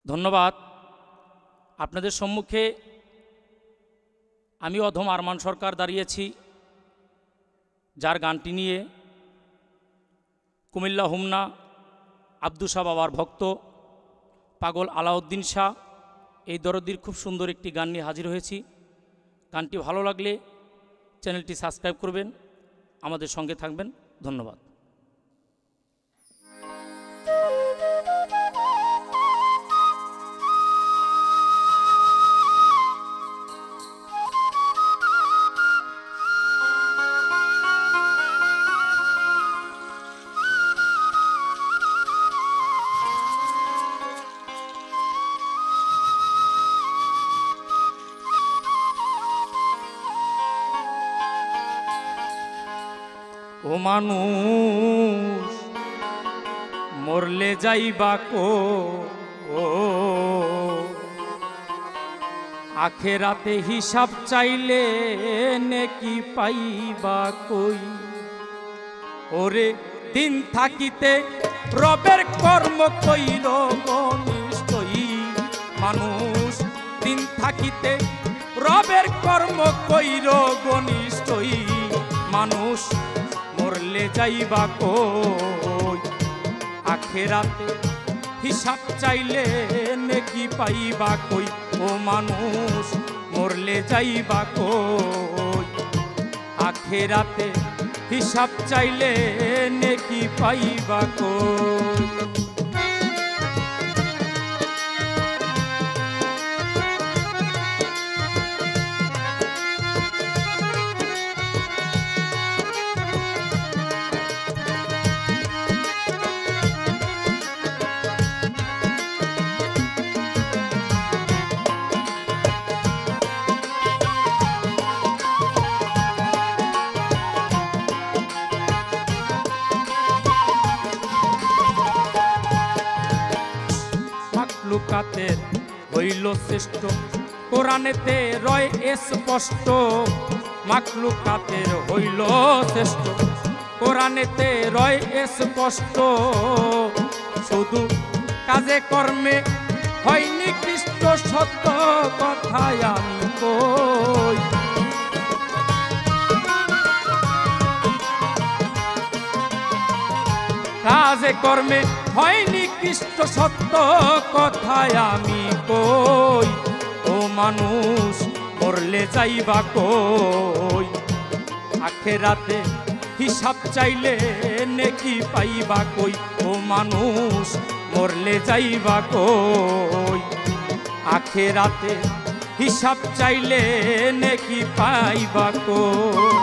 ধন্যবাদ। আপনাদের সম্মুখে আমি অধম আরমান সরকার দাঁড়িয়েছি, যার গানটি নিয়ে কুমিল্লা হুমনা আব্দু শাহ বাবার ভক্ত পাগল আলাউদ্দিন শাহ এই দরদির খুব সুন্দর একটি গান নিয়ে হাজির হয়েছি। গানটি ভালো লাগলে চ্যানেলটি সাবস্ক্রাইব করবেন, আমাদের সঙ্গে থাকবেন। ধন্যবাদ। ও মানুষ মরলে যাইবা কো, আখেরাতে হিসাব চাইলে নেকি পাইবা কই। ওরে দিন থাকিতে রবের কর্ম কইর নিশ্চয়ই, মানুষ দিন থাকিতে রবের কর্ম কইর নিশ্চয়ই। মানুষ মরলে যাইবা কই, আখেরাতে হিসাব চাইলে নেকি পাইবা কই। ও মানুষ মরলে যাইবা কই, আখেরাতে হিসাব চাইলে নেকি পাইবা কই। মাখলুকাতের হইল শ্রেষ্ঠ, কোরআনেতে রয় স্পষ্ট। মাখলুকাতের হইল শ্রেষ্ঠ, কোরআনেতে রয় স্পষ্ট। শুধু কাজে কর্মে হয়নি কৃষ্ট, সত্য কথায় আমি কই। কাজে কর্মে হয়নি কৃষ্ট, সত্য কথায় আমি কই। ও মানুষ মরলে যাইবা কই, আখেরাতে হিসাব চাইলে নেকি পাইবা কই। ও মানুষ মরলে যাইবা কই, আখেরাতে হিসাব চাইলে নেকি পাইবা কই।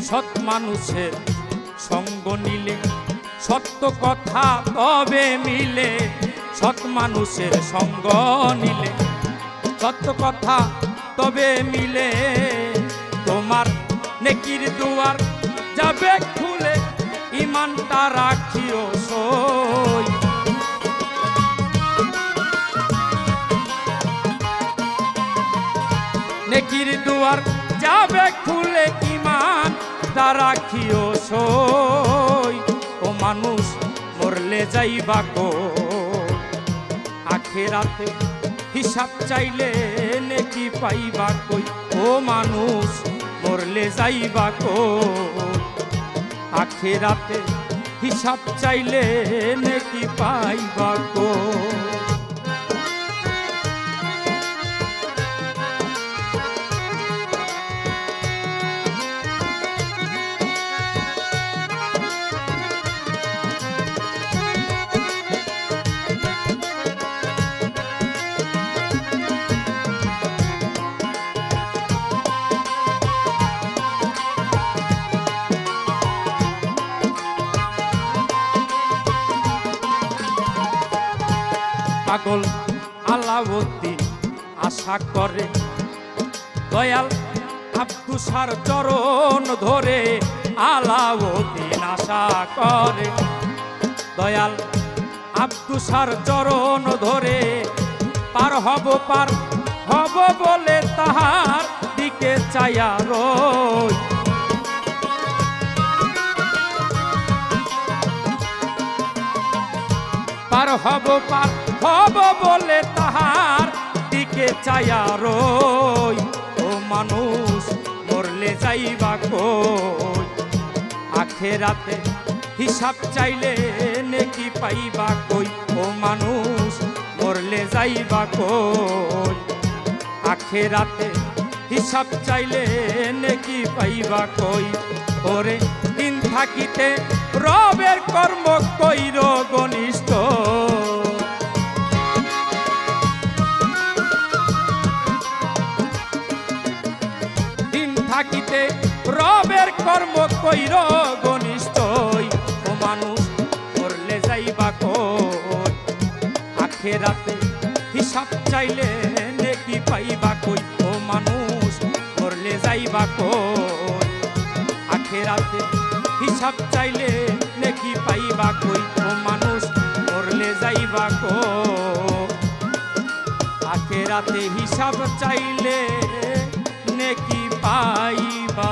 সৎ মানুষের সঙ্গ নিলে সত্য কথা তবে মিলে। সৎ মানুষের সঙ্গ নিলে সত্য কথা তবে মিলে। তোমার নেকির দুয়ার যাবে খুলে, ইমানটা রাখিও সই। নেকির দুয়ার যাবে খুলে, ইমান তা রাখিও সই। ও মানুষ মরলে যাইবা কই, আখেরাতে হিসাব চাইলে নেকি পাইবা কই। ও মানুষ মরলে যাইবা কই, আখেরাতে হিসাব চাইলে নেকি পাইবা কই। পাগল আলা আলাউদ্দিন আশা করে, দয়াল আব্দুসার চরণ ধরে আলাউদ্দিন আশা করে, দয়াল আব্দুসার চরণ ধরে পার হব বলে তাহার দিকে চাইয়া রই। পার হব বলে তাহার দিকে চাইয়া রই। ও মানুষ মরলে যাইবা কই, আখেরাতে হিসাব চাইলে নেকি পাইবা কই। ও মানুষ মরলে যাইবা কই, আখেরাতে হিসাব চাইলে নেকি পাইবা কই। ওরে দিন থাকিতে রবের কর্ম কইর ঘনিষ্ঠ, দিন থাকিতে রবের কর্ম কইর ঘনিষ্ঠ। ও মানুষ মরলে যাইবা কই, আখেরাতে হিসাব চাইলে নেকি পাইবা কই। ও মানুষ মরলে যাইবা কই, আখেরাতে হিসাব চাইলে নেকি পাইবা কই। ও মানুষ মরলে যাইবা কই, আখেরাতে হিসাব চাইলে নেকি পাইবা।